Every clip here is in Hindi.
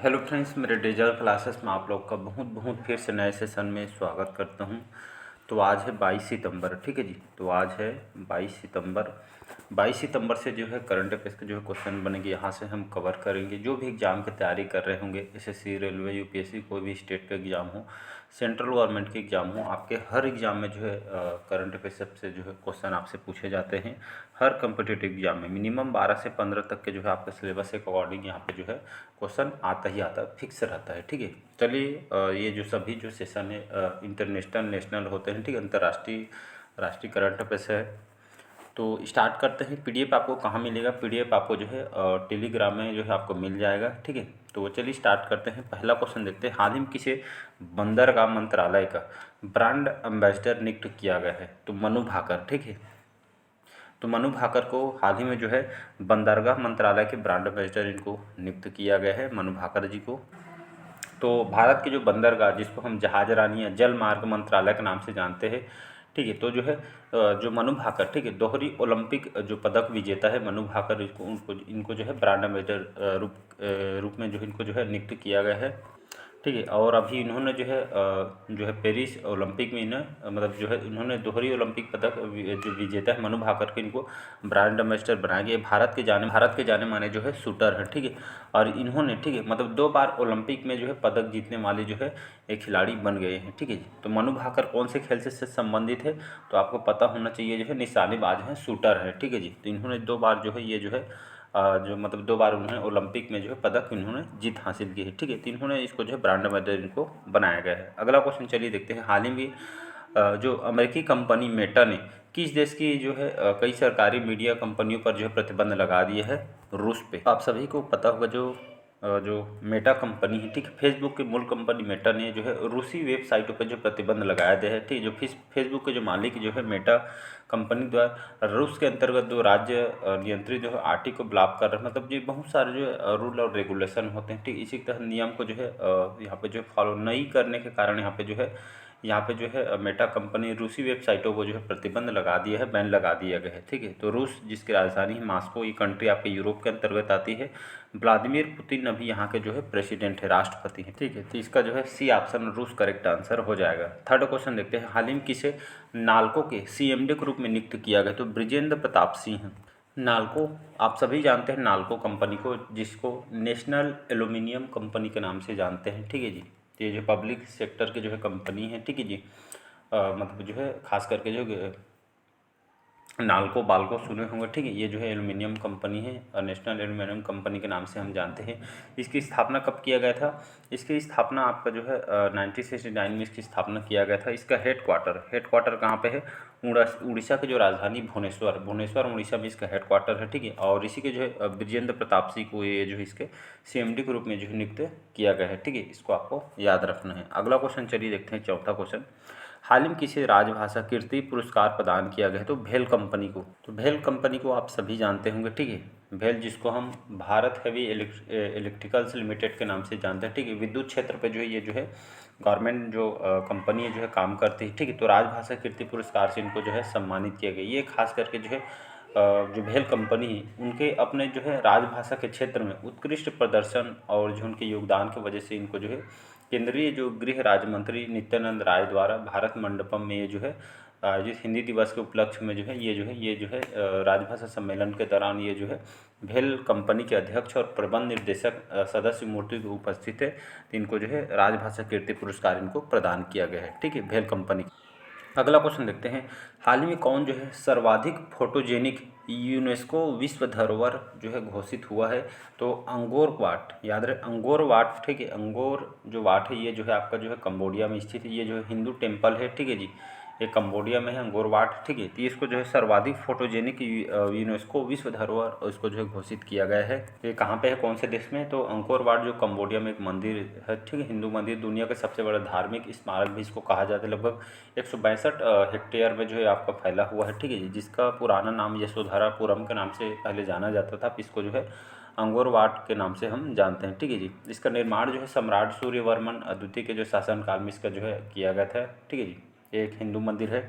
हेलो फ्रेंड्स, मेरे डिजिटल क्लासेस में आप लोग का बहुत बहुत फिर से नए सेशन में स्वागत करता हूं। तो आज है 22 सितंबर, ठीक है जी। तो आज है 22 सितंबर से जो है करंट अफेयर्स के जो है क्वेश्चन बनेंगे, यहाँ से हम कवर करेंगे। जो भी एग्ज़ाम की तैयारी कर रहे होंगे, एसएससी, रेलवे, यूपीएससी, कोई भी स्टेट का एग्ज़ाम हो, सेंट्रल गवर्नमेंट के एग्ज़ाम हो, आपके हर एग्ज़ाम में जो है करंट अफेयर्स से जो है क्वेश्चन आपसे पूछे जाते हैं। हर कम्पिटिटिव एग्ज़ाम में मिनिमम 12 से 15 तक के जो है आपके सिलेबस के अकॉर्डिंग यहाँ पे जो है क्वेश्चन आता ही आता है, फिक्स रहता है, ठीक है। चलिए, ये जो सभी जो सेशन है इंटरनेशनल, नेशनल होते हैं, ठीक है, अंतर्राष्ट्रीय, राष्ट्रीय करंट अफेयर्स है। तो स्टार्ट करते हैं। पीडीएफ आपको कहाँ मिलेगा? पीडीएफ आपको जो है टेलीग्राम में जो है आपको मिल जाएगा, ठीक है। तो चलिए स्टार्ट करते हैं। पहला क्वेश्चन देखते हैं। हाल ही में किसे बंदरगाह मंत्रालय का ब्रांड एम्बेसडर नियुक्त किया गया है? तो मनु भाकर, ठीक है। तो मनु भाकर को हाल ही में जो है बंदरगाह मंत्रालय के ब्रांड एम्बेसडर इनको नियुक्त किया गया है, मनु भाकर जी को। तो भारत के जो बंदरगाह, जिसको हम जहाज रानी या जल मार्ग मंत्रालय के नाम से जानते हैं, ठीक है। तो जो है जो मनु भाकर, ठीक है, दोहरी ओलंपिक जो पदक विजेता है मनु भाकर, इनको जो है ब्रांड एम्बेसडर रूप में जो है इनको जो है नियुक्त किया गया है, ठीक है। और अभी इन्होंने जो है पेरिस ओलंपिक में इन्हें मतलब जो है इन्होंने दोहरी ओलंपिक पदक जो विजेता है मनु भाकर के, इनको ब्रांड एम्बेसडर बनाया गया। भारत के जाने माने जो है शूटर हैं, ठीक है। और इन्होंने, ठीक है, मतलब 2 बार ओलंपिक में जो है पदक जीतने वाले जो है एक खिलाड़ी बन गए हैं, ठीक है जी। तो मनु भाकर कौन से खेल से संबंधित है? तो आपको पता होना चाहिए, जो है निशानेबाज हैं, शूटर है, ठीक है जी। तो इन्होंने 2 बार जो है ये जो है जो मतलब 2 बार उन्होंने ओलंपिक में जो है पदक इन्होंने जीत हासिल की है, ठीक है। तो इन्होंने इसको जो है ब्रांड एम्बेसडर इनको बनाया गया है। अगला क्वेश्चन चलिए देखते हैं। हाल ही में जो अमेरिकी कंपनी मेटा ने किस देश की जो है कई सरकारी मीडिया कंपनियों पर जो है प्रतिबंध लगा दिया है? रूस पे। आप सभी को पता होगा जो मेटा कंपनी है, ठीक है, फेसबुक की मूल कंपनी मेटा ने जो है रूसी वेबसाइटों पर जो प्रतिबंध लगाया गया है, ठीक है। जो फेसबुक के जो मालिक जो है मेटा कंपनी द्वारा रूस के अंतर्गत जो राज्य नियंत्रित जो है आरटी को ब्लॉक कर रहे हैं, मतलब ये बहुत सारे जो है रूल और रेगुलेशन होते हैं, ठीक। इसी तरह नियम को जो है यहाँ पे जो फॉलो नहीं करने के कारण यहाँ पे जो है मेटा कंपनी रूसी वेबसाइटों को जो है प्रतिबंध लगा दिया है, बैन लगा दिया गया है, ठीक है। तो रूस, जिसकी राजधानी है मॉस्को, ये कंट्री आपके यूरोप के अंतर्गत आती है। व्लादिमीर पुतिन अभी यहाँ के जो है प्रेसिडेंट है, राष्ट्रपति हैं, ठीक है। तो इसका जो है सी ऑप्शन रूस करेक्ट आंसर हो जाएगा। थर्ड क्वेश्चन देखते हैं। हाल ही में किसे नाल्को के सीएमडी के रूप में नियुक्त किया गया? तो ब्रिजेंद्र प्रताप सिंह। नाल्को, आप सभी जानते हैं नाल्को कंपनी को, जिसको नेशनल एल्यूमिनियम कंपनी के नाम से जानते हैं, ठीक है जी। तो ये जो पब्लिक सेक्टर के जो है कंपनी है, ठीक है जी। मतलब जो है खास करके जो नाल्को बाल्को सुने होंगे, ठीक है। ये जो है एल्यूमिनियम कंपनी है और नेशनल एल्यूमिनियम कंपनी के नाम से हम जानते हैं। इसकी स्थापना कब किया गया था? इसकी स्थापना आपका जो है 1969 में इसकी स्थापना किया गया था। इसका हेडक्वार्टर कहाँ पे है? उड़ीसा की जो राजधानी भुवनेश्वर उड़ीसा में इसका हेडक्वार्टर है, ठीक है। और इसी के जो है ब्रिजेंद्र प्रताप सिंह को ये जो है इसके सीएमडी के रूप में जो है नियुक्त किया गया है, ठीक है। इसको आपको याद रखना है। अगला क्वेश्चन चलिए देखते हैं, चौथा क्वेश्चन। हाल ही में किसे राजभाषा कीर्ति पुरस्कार प्रदान किया गया है? तो भेल कंपनी को। तो भेल कंपनी को आप सभी जानते होंगे, ठीक है। भेल, जिसको हम भारत हेवी इलेक्ट्रिकल्स लिमिटेड के नाम से जानते हैं, ठीक है। विद्युत क्षेत्र पे जो है ये जो है गवर्नमेंट जो कंपनी जो है काम करती है, ठीक है। तो राजभाषा कीर्ति पुरस्कार से इनको जो है सम्मानित किया गया। ये खास करके जो है जो भेल कंपनी है, उनके अपने जो है राजभाषा के क्षेत्र में उत्कृष्ट प्रदर्शन और जो उनके योगदान की वजह से इनको जो है केंद्रीय जो गृह राज्य मंत्री नित्यानंद राय द्वारा भारत मंडपम में ये जो है आयोजित हिंदी दिवस के उपलक्ष्य में जो है ये जो है राजभाषा सम्मेलन के दौरान ये जो है भेल कंपनी के अध्यक्ष और प्रबंध निर्देशक सदस्य मूर्ति उपस्थित है। तो इनको जो है राजभाषा कीर्ति पुरस्कार इनको प्रदान किया गया है, ठीक है, भेल कंपनी। अगला क्वेश्चन देखते हैं। हाल ही में कौन जो है सर्वाधिक फोटोजेनिक यूनेस्को विश्व धरोहर जो है घोषित हुआ है? तो अंगोर वाट, याद रहे अंगोर वाट, ठीक है। अंगोर जो वाट है ये जो है आपका जो है कंबोडिया में स्थित है। ये जो है हिंदू टेम्पल है, ठीक है जी। ये कंबोडिया में है अंगोर वाट, ठीक है। तो इसको जो है सर्वाधिक फोटोजेनिक यूनेस्को विश्व धरोहर इसको जो है घोषिट किया गया है। तो ये कहाँ पे है, कौन से देश में? तो अंगोर वाट जो कंबोडिया में एक मंदिर है, ठीक है, हिंदू मंदिर, दुनिया का सबसे बड़ा धार्मिक स्मारक भी इसको कहा जाता है। लगभग 162 हेक्टेयर में जो है आपका फैला हुआ है, ठीक है जी। जिसका पुराना नाम यशोधरापुरम के नाम से पहले जाना जाता था, इसको जो है अंगोर वाट के नाम से हम जानते हैं, ठीक है जी। इसका निर्माण जो है सम्राट सूर्यवर्मन द्वितीय के जो शासनकाल में इसका जो है किया गया था, ठीक है जी। ये एक हिंदू मंदिर है,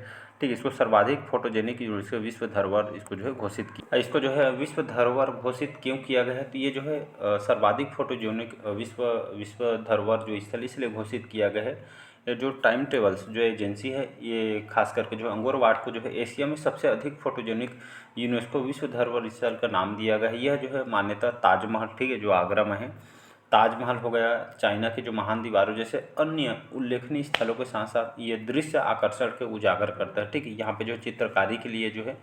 ठीक है। इसको सर्वाधिक फोटोजेनिक यूनेस्को विश्व धरोहर इसको जो है घोषित किया। इसको जो है विश्व धरोहर घोषित क्यों किया गया है, तो ये जो है सर्वाधिक फोटोजेनिक विश्व विश्व धरोहर जो स्थल इसलिए घोषित किया गया है, ये जो टाइम टेबल्स जो एजेंसी है, ये खास करके जो अंगोर वाट को जो है एशिया में सबसे अधिक फोटोजेनिक यूनेस्को विश्व धरोहर स्थल का नाम दिया गया है। यह जो है मान्यता ताजमहल, ठीक है, जो आगरा में है, ताजमहल हो गया, चाइना की जो महान दीवारों जैसे अन्य उल्लेखनीय स्थलों के साथ साथ ये दृश्य आकर्षण के उजागर करता है, ठीक है। यहाँ पे जो चित्रकारी के लिए जो है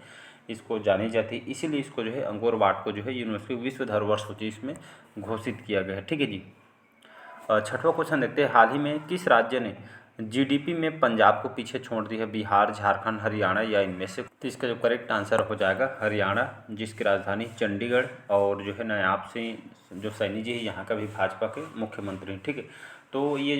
इसको जानी जाती है, इसीलिए इसको जो है अंगोर वाट को जो है यूनेस्को विश्व धरोहर सूची इसमें घोषित किया गया है, ठीक है जी। छठवां क्वेश्चन देखते हैं, हाल ही में किस राज्य ने जीडीपी में पंजाब को पीछे छोड़ दिया है, बिहार, झारखंड, हरियाणा या इनमें से? तो इसका जो करेक्ट आंसर हो जाएगा हरियाणा, जिसकी राजधानी चंडीगढ़, और जो है नायाब सिंह जो सैनी जी है यहाँ का भी भाजपा के मुख्यमंत्री हैं, ठीक है। तो ये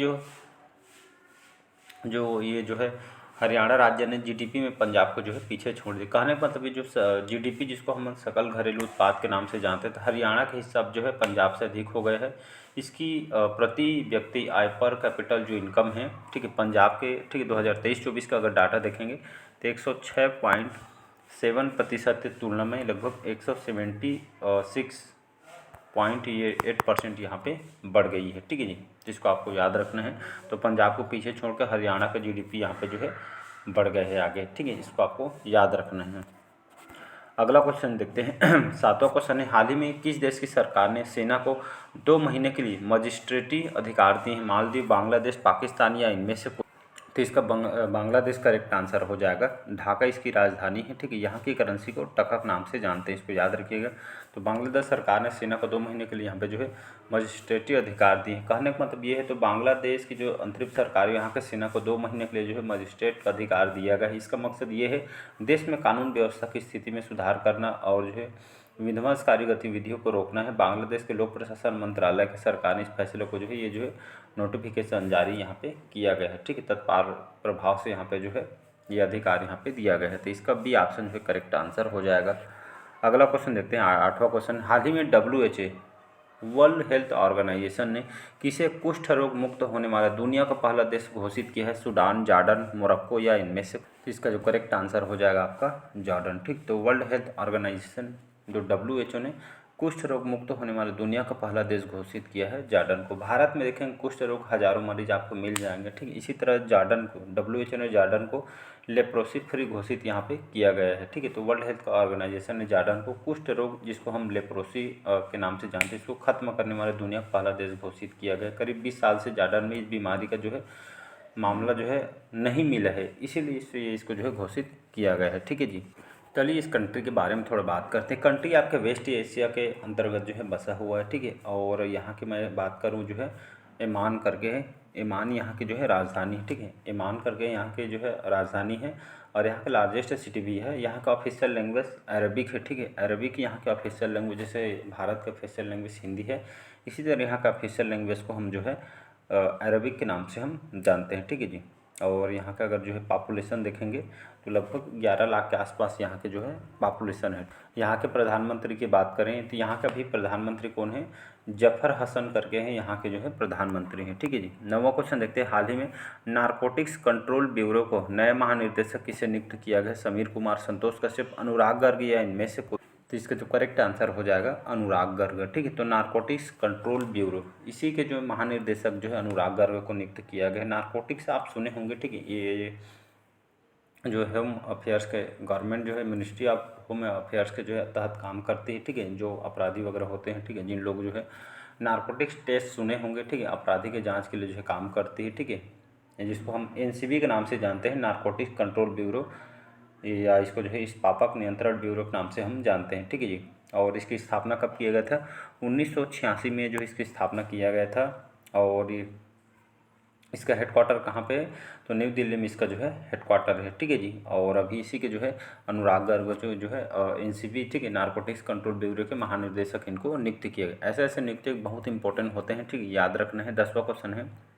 जो है हरियाणा राज्य ने जीडीपी में पंजाब को जो है पीछे छोड़ दिया। कहने का मतलब ये जो जीडीपी जिसको हम सकल घरेलू उत्पाद के नाम से जानते हैं, तो हरियाणा के हिस्सा जो है पंजाब से अधिक हो गए हैं। इसकी प्रति व्यक्ति आय पर कैपिटल जो इनकम है, ठीक है, पंजाब के, ठीक है, 2023-24 का अगर डाटा देखेंगे तो 106.7% की तुलना में लगभग 176.8% यहाँ पे बढ़ गई है, ठीक है जी। जिसको आपको याद रखना है। तो पंजाब को पीछे छोड़कर हरियाणा का जीडीपी यहाँ पे जो है बढ़ गए है आगे, ठीक है, इसको आपको याद रखना है। अगला क्वेश्चन देखते हैं। सातवां क्वेश्चन है, हाल ही में किस देश की सरकार ने सेना को 2 महीने के लिए मजिस्ट्रेटी अधिकार दिए हैं, मालदीव, बांग्लादेश, पाकिस्तान या इनमें से कोई? तो इसका बांग्लादेश करेक्ट आंसर हो जाएगा। ढाका इसकी राजधानी है, ठीक है। यहाँ की करेंसी को टकक नाम से जानते हैं, इसको याद रखिएगा। तो बांग्लादेश सरकार ने सेना को 2 महीने के लिए यहाँ पे जो है मजिस्ट्रेटी अधिकार दिए हैं। कहने का मतलब ये है, तो बांग्लादेश की जो अंतरिम सरकार है यहाँ के सेना को 2 महीने के लिए जो है मजिस्ट्रेट का अधिकार दिया गया है। इसका मकसद ये है देश में कानून व्यवस्था की स्थिति में सुधार करना और जो है विध्वंसकारी गतिविधियों को रोकना है। बांग्लादेश के लोक प्रशासन मंत्रालय की सरकार ने इस फैसले को जो है ये जो है नोटिफिकेशन जारी यहाँ पे किया गया है, ठीक है। तत्काल प्रभाव से यहाँ पे जो है ये अधिकार यहाँ पे दिया गया है। तो इसका बी ऑप्शन जो है करेक्ट आंसर हो जाएगा। अगला क्वेश्चन देखते हैं, आठवां क्वेश्चन, हाल ही में WHO वर्ल्ड हेल्थ ऑर्गेनाइजेशन ने किसे कुष्ठ रोग मुक्त होने वाला दुनिया का पहला देश घोषित किया है, सूडान, जॉर्डन, मोरक्को या इनमें से? तो इसका जो करेक्ट आंसर हो जाएगा आपका जॉर्डन, ठीक। तो वर्ल्ड हेल्थ ऑर्गेनाइजेशन जो WHO ने कुष्ठ रोग मुक्त होने वाले दुनिया का पहला देश घोषित किया है जॉर्डन को। भारत में देखेंगे कुष्ठ रोग हजारों मरीज आपको मिल जाएंगे, ठीक। इसी तरह जॉर्डन को WHO ने जॉर्डन को लेप्रोसी फ्री घोषित यहाँ पे किया गया है, ठीक है। तो वर्ल्ड हेल्थ ऑर्गेनाइजेशन ने जॉर्डन को कुष्ठ रोग, जिसको हम लेप्रोसी के नाम से जानते हैं, इसको खत्म करने वाले दुनिया का पहला देश घोषित किया गया। करीब 20 साल से जॉर्डन में इस बीमारी का जो है मामला जो है नहीं मिला है, इसीलिए इसको जो है घोषित किया गया है, ठीक है जी। चलिए इस कंट्री के बारे में थोड़ा बात करते हैं। कंट्री आपके वेस्ट एशिया के अंतर्गत जो है बसा हुआ है, ठीक है। और यहाँ की मैं बात करूँ जो है एमान करके है, एमान यहाँ की जो है राजधानी है, ठीक है। एमान करके यहाँ की जो है राजधानी है और यहाँ का लार्जेस्ट सिटी भी है। यहाँ का ऑफिशियल लैंग्वेज अरबिक है, ठीक है। अरबिक यहाँ के ऑफिशियल लैंग्वेज, जैसे भारत का ऑफिशियल लैंग्वेज हिंदी है, इसी तरह यहाँ का ऑफिशियल लैंग्वेज को हम जो है अरबिक के नाम से हम जानते हैं, ठीक है जी। और यहाँ का अगर जो है पॉपुलेशन देखेंगे तो लगभग 11 लाख के आसपास यहाँ के जो है पॉपुलेशन है। यहाँ के प्रधानमंत्री की बात करें तो यहाँ का भी प्रधानमंत्री कौन है, जफर हसन करके हैं यहाँ के जो है प्रधानमंत्री हैं, ठीक है जी। नौवां क्वेश्चन देखते हैं, हाल ही में नारकोटिक्स कंट्रोल ब्यूरो को नए महानिदेशक किसे नियुक्त किया गया, समीर कुमार, संतोष कश्यप, अनुराग गर्ग या इनमें से कोई? तो इसका जो करेक्ट आंसर हो जाएगा अनुराग गर्ग, ठीक है। तो नारकोटिक्स कंट्रोल ब्यूरो, इसी के जो महानिर्देशक जो है अनुराग गर्ग को नियुक्त किया गया। नारकोटिक्स आप सुने होंगे, ठीक है। ये जो होम अफेयर्स के गवर्नमेंट जो है मिनिस्ट्री ऑफ होम अफेयर्स के जो है तहत काम करती है, ठीक है। जो अपराधी वगैरह होते हैं, ठीक है, जिन लोग जो है नारकोटिक्स टेस्ट सुने होंगे, ठीक है, अपराधी के जाँच के लिए जो है काम करती है, ठीक है, जिसको हम NCB के नाम से जानते हैं, नारकोटिक्स कंट्रोल ब्यूरो, या इसको जो है इस पापक नियंत्रण ब्यूरो के नाम से हम जानते हैं, ठीक है जी। और इसकी स्थापना कब किया गया था, 1986 में जो इसकी स्थापना किया गया था। और ये इसका हेडक्वार्टर कहाँ पे है, तो न्यू दिल्ली में इसका जो है हेडक्वार्टर है, ठीक है जी। और अभी इसी के जो है अनुराग गर्ग जो है NCB, ठीक है, नारकोटिक्स कंट्रोल ब्यूरो के महानिदेशक इनको नियुक्त किया गया। ऐसे ऐसे नियुक्ति बहुत इंपॉर्टेंट होते हैं, ठीक है, याद रखना है। 10वां क्वेश्चन है,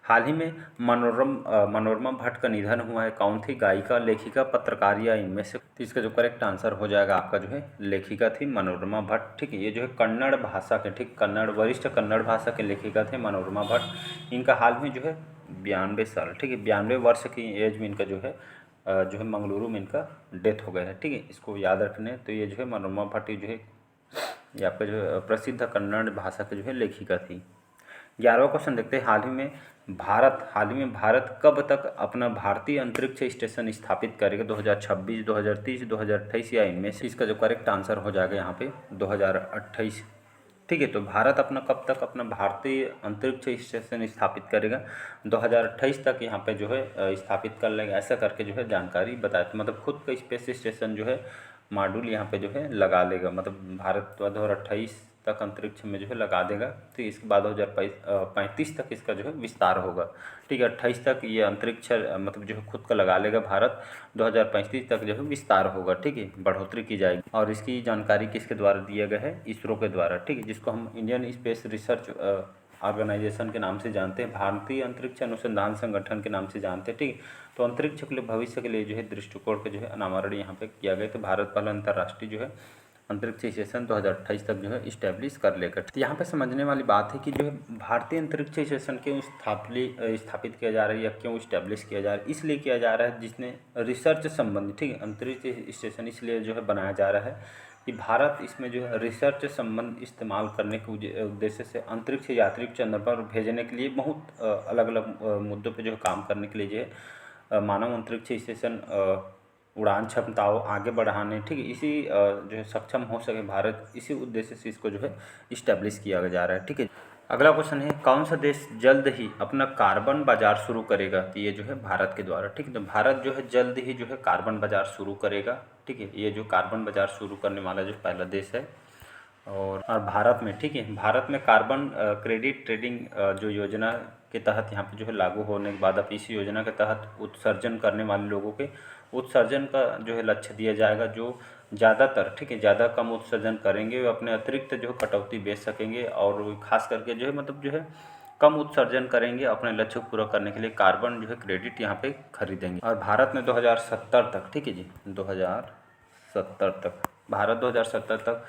हाल ही में मनोरमा भट्ट का निधन हुआ है, कौन थी, गायिका, लेखिका, पत्रकार या इनमें से? तो इसका जो करेक्ट आंसर हो जाएगा आपका जो है लेखिका थी मनोरमा भट्ट, ठीक है। ये जो है कन्नड़ भाषा के, ठीक, वरिष्ठ कन्नड़ भाषा के लेखिका थे मनोरमा भट्ट। इनका हाल में जो है 92 साल, ठीक है, 92 वर्ष की एज में इनका जो है जो है मंगलुरु में इनका डेथ हो गया है, ठीक है। इसको याद रखने। तो ये जो है मनोरमा भाटी जो है ये आपका जो है प्रसिद्ध कन्नड़ भाषा की जो है लेखिका थी। 11वां क्वेश्चन देखते हैं। हाल ही में भारत कब तक अपना भारतीय अंतरिक्ष स्टेशन स्थापित करेगा? 2026, 2030, 2028 या इनमें से? इसका जो करेक्ट आंसर हो जाएगा यहाँ पे 2028, ठीक है। तो भारत अपना कब तक अपना भारतीय अंतरिक्ष स्टेशन स्थापित करेगा? 2028 तक यहाँ पे जो है स्थापित कर लेगा, ऐसा करके जो है जानकारी बताया। मतलब खुद का स्पेस स्टेशन जो है मॉड्यूल यहाँ पे जो है लगा लेगा, मतलब भारत 2028 तक अंतरिक्ष में जो है लगा देगा। तो इसके बाद 2035 तक इसका जो है विस्तार होगा, ठीक है। 28 तक ये अंतरिक्ष मतलब जो है खुद का लगा लेगा भारत, 2035 तक जो है विस्तार होगा, ठीक है, बढ़ोतरी की जाएगी। और इसकी जानकारी किसके द्वारा दिया गया है? इसरो के द्वारा, ठीक है, जिसको हम इंडियन स्पेस रिसर्च ऑर्गेनाइजेशन के नाम से जानते हैं, भारतीय अंतरिक्ष अनुसंधान संगठन के नाम से जानते हैं, ठीक है। तो अंतरिक्ष के लिए भविष्य के लिए जो है दृष्टिकोण का जो है अनावरण यहाँ पे किया गया। तो भारत पहला अंतर्राष्ट्रीय जो है अंतरिक्ष स्टेशन 2028 तक जो है इस्टेब्लिश कर लेगा। तो यहाँ पे समझने वाली बात है कि जो है भारतीय अंतरिक्ष स्टेशन क्यों स्थापित किया जा रहा है या क्यों इस्टेब्लिश किया जा रहा है? इसलिए किया जा रहा है जिसने रिसर्च संबंधी, ठीक है, अंतरिक्ष स्टेशन इसलिए जो है बनाया जा रहा है कि भारत इसमें जो है रिसर्च संबंध इस्तेमाल करने के उद्देश्य से अंतरिक्ष यात्री को चंद्रमा पर भेजने के लिए बहुत अलग अलग मुद्दों पर जो है काम करने के लिए जो है मानव अंतरिक्ष स्टेशन उड़ान क्षमताओं आगे बढ़ाने, ठीक है, इसी जो है सक्षम हो सके भारत, इसी उद्देश्य से इसको जो है इस्टेब्लिश किया जा रहा है, ठीक है। अगला क्वेश्चन है, कौन सा देश जल्द ही अपना कार्बन बाजार शुरू करेगा? तो ये जो है भारत के द्वारा, ठीक है। तो भारत जो है जल्द ही जो है कार्बन बाजार शुरू करेगा, ठीक है। ये जो कार्बन बाजार शुरू करने वाला जो पहला देश है। और भारत में, ठीक है, भारत में कार्बन क्रेडिट ट्रेडिंग जो योजना के तहत यहाँ पे जो है लागू होने के बाद अब इस योजना के तहत उत्सर्जन करने वाले लोगों के उत्सर्जन का जो है लक्ष्य दिया जाएगा। जो ज़्यादातर, ठीक है, ज़्यादा कम उत्सर्जन करेंगे वे अपने अतिरिक्त जो कटौती बेच सकेंगे, और खास करके जो है मतलब जो है कम उत्सर्जन करेंगे, अपने लक्ष्य को पूरा करने के लिए कार्बन जो है क्रेडिट यहाँ पे खरीदेंगे। और भारत में 2070 तक, ठीक है जी, 2070 तक भारत 2070 तक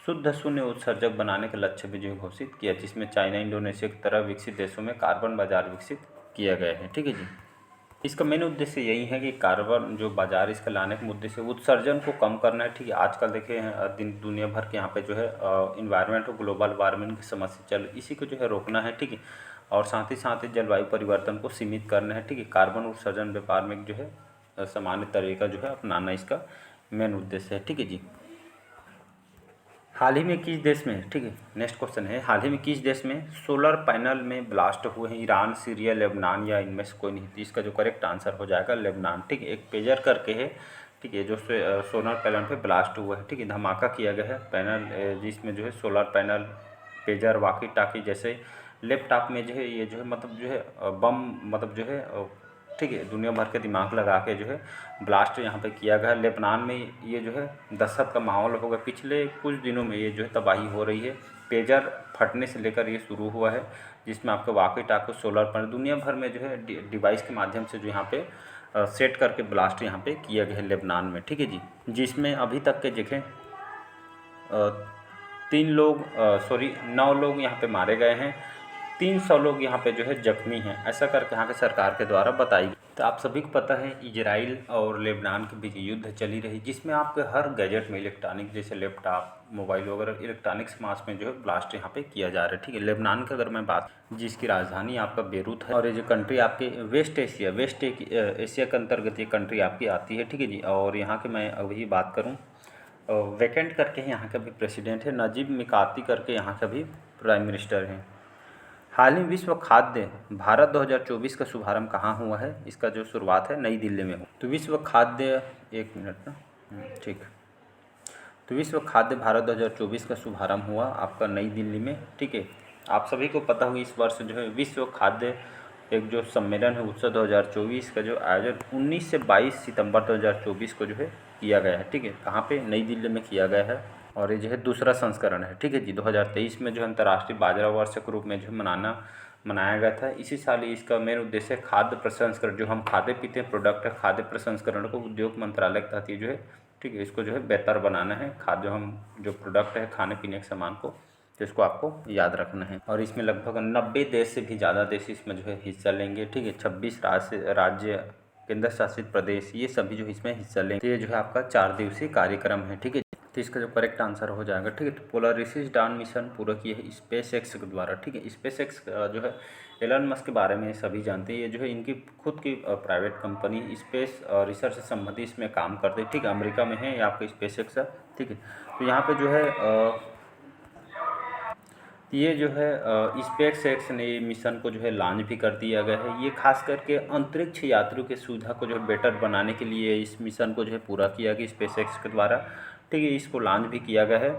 शुद्ध शून्य उत्सर्जक बनाने का लक्ष्य भी जो घोषित किया, जिसमें चाइना, इंडोनेशिया की तरह विकसित देशों में कार्बन बाजार विकसित किया गया है, ठीक है जी। इसका मेन उद्देश्य यही है कि कार्बन जो बाजार इसका लाने के मुद्दे से उत्सर्जन को कम करना है, ठीक है। आजकल देखिए दुनिया भर के यहाँ पे जो है इन्वायरमेंट और ग्लोबल वार्मिंग की समस्या चल, इसी को जो है रोकना है, ठीक है। और साथ ही जलवायु परिवर्तन को सीमित करना है, ठीक है। कार्बन उत्सर्जन व्यापार में जो है सामान्य तरीका जो है अपनाना इसका मेन उद्देश्य है, ठीक है जी। हाल ही में किस देश में, ठीक है, नेक्स्ट क्वेश्चन है, हाल ही में किस देश में सोलर पैनल में ब्लास्ट हुए हैं? ईरान, सीरिया, लेबनान या इनमें से कोई नहीं? तो इसका जो करेक्ट आंसर हो जाएगा लेबनान, ठीक है। एक पेजर करके है, ठीक है, जो सोलर पैनल पे ब्लास्ट हुआ है, ठीक है, धमाका किया गया है पैनल जिसमें जो है सोलर पैनल, पेजर, वाकी टाकी जैसे लैपटॉप में जो है ये जो है मतलब जो है बम मतलब जो है ठीक है, दुनिया भर के दिमाग लगा के जो है ब्लास्ट यहाँ पे किया गया। लेबनान में ये जो है दहशत का माहौल होगा। पिछले कुछ दिनों में ये जो है तबाही हो रही है। पेजर फटने से लेकर ये शुरू हुआ है, जिसमें आपके वाकी टाकी सोलर पैनल दुनिया भर में जो है डिवाइस के माध्यम से जो यहाँ पे सेट करके ब्लास्ट यहाँ पे किया गया है लेबनान में, ठीक है जी। जिसमें अभी तक के देखें 9 लोग यहाँ पे मारे गए हैं, 300 लोग यहाँ पे जो है जख्मी हैं, ऐसा करके यहाँ के सरकार के द्वारा बताई गई। तो आप सभी को पता है इजराइल और लेबनान के बीच युद्ध चली रही, जिसमें आपके हर गैजेट में इलेक्ट्रॉनिक जैसे लैपटॉप, मोबाइल वगैरह इलेक्ट्रॉनिक सामान में जो है ब्लास्ट यहाँ पे किया जा रहा है, ठीक है। लेबनान की अगर मैं बात, जिसकी राजधानी आपका बेरूत है, और ये जो कंट्री आपके वेस्ट एशिया के अंतर्गत ये कंट्री आपकी आती है, ठीक है जी। और यहाँ के मैं अभी बात करूँ, वैकेंट करके यहाँ का भी प्रेसिडेंट है, नजीब मिकाती करके यहाँ का भी प्राइम मिनिस्टर है। हाल ही विश्व खाद्य भारत 2024 का शुभारंभ कहाँ हुआ है? इसका जो शुरुआत है नई दिल्ली में हुआ। तो विश्व खाद्य, एक मिनट ना, ठीक। तो विश्व खाद्य भारत 2024 का शुभारंभ हुआ आपका नई दिल्ली में, ठीक है। आप सभी को पता होगी इस वर्ष जो है विश्व खाद्य एक जो सम्मेलन है उत्सव 2024 का जो आयोजन 19 से 22 सितंबर 2024 को जो है किया गया है, ठीक है। कहाँ पे? नई दिल्ली में किया गया है। और ये जो है दूसरा संस्करण है, ठीक है जी। 2023 में जो अंतर्राष्ट्रीय बाजरा वर्ष के रूप में जो मनाया गया था। इसी साल इसका मेन उद्देश्य खाद्य प्रसंस्करण, जो हम खाते पीते हैं प्रोडक्ट है, खाद्य प्रसंस्करण को उद्योग मंत्रालय के तहत ये जो है, ठीक है, इसको जो है बेहतर बनाना है। खाद्य हम जो प्रोडक्ट है खाने पीने के सामान को, तो इसको आपको याद रखना है। और इसमें लगभग 90 देश से भी ज़्यादा देश इसमें जो है हिस्सा लेंगे, ठीक है। 26 राज्य केंद्र शासित प्रदेश, ये सभी जो इसमें हिस्सा लेंगे। तो ये जो है आपका 4 दिवसीय कार्यक्रम है, ठीक है। तो इसका जो करेक्ट आंसर हो जाएगा, ठीक है। तो पोलरिस डाउन मिशन पूरा किया है स्पेस एक्स के द्वारा, ठीक है। स्पेस एक्स जो है एलन मस्क के बारे में सभी जानते हैं। ये जो है इनकी खुद की प्राइवेट कंपनी स्पेस रिसर्च से संबंधित इसमें काम करते हैं, ठीक है। अमेरिका में है ये आपका स्पेस एक्स, ठीक है। तो यहाँ पे जो है ये जो है स्पेस एक्स ने मिशन को जो है लॉन्च भी कर दिया गया है। ये खास करके अंतरिक्ष यात्रियों की सुविधा को जो है बेटर बनाने के लिए इस मिशन को जो है पूरा किया गया स्पेस एक्स के द्वारा, ठीक है। इसको लॉन्च भी किया गया है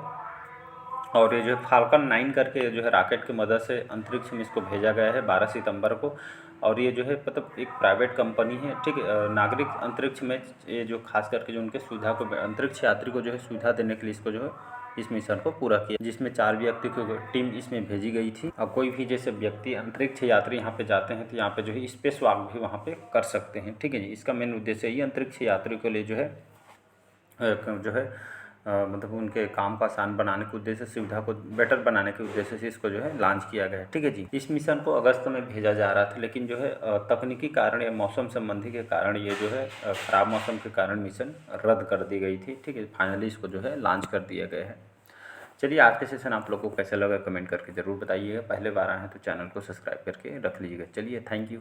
और ये जो है फाल्कन 9 करके जो है रॉकेट की मदद से अंतरिक्ष में इसको भेजा गया है 12 सितंबर को। और ये जो है मतलब एक प्राइवेट कंपनी है, ठीक है। नागरिक अंतरिक्ष में ये जो खास करके जो उनके सुविधा को अंतरिक्ष यात्री को जो है सुविधा देने के लिए इसको जो है इस मिशन को पूरा किया, जिसमें 4 व्यक्ति की टीम इसमें भेजी गई थी। और कोई भी जैसे व्यक्ति अंतरिक्ष यात्री यहाँ पे जाते हैं तो यहाँ पे जो है स्पेस वॉक भी वहाँ पे कर सकते हैं, ठीक है जी। इसका मेन उद्देश्य ये अंतरिक्ष यात्री के लिए जो है मतलब उनके काम को आसान बनाने के उद्देश्य से, सुविधा को बेटर बनाने के उद्देश्य से इसको जो है लॉन्च किया गया है, ठीक है जी। इस मिशन को अगस्त में भेजा जा रहा था, लेकिन जो है तकनीकी कारण या मौसम संबंधी के कारण ये जो है ख़राब मौसम के कारण मिशन रद्द कर दी गई थी, ठीक है। फाइनली इसको जो है लॉन्च कर दिया गया है। चलिए आज के सेशन आप लोगों को कैसा लगा कमेंट करके ज़रूर बताइएगा। पहले बार आए हैं तो चैनल को सब्सक्राइब करके रख लीजिएगा। चलिए थैंक यू।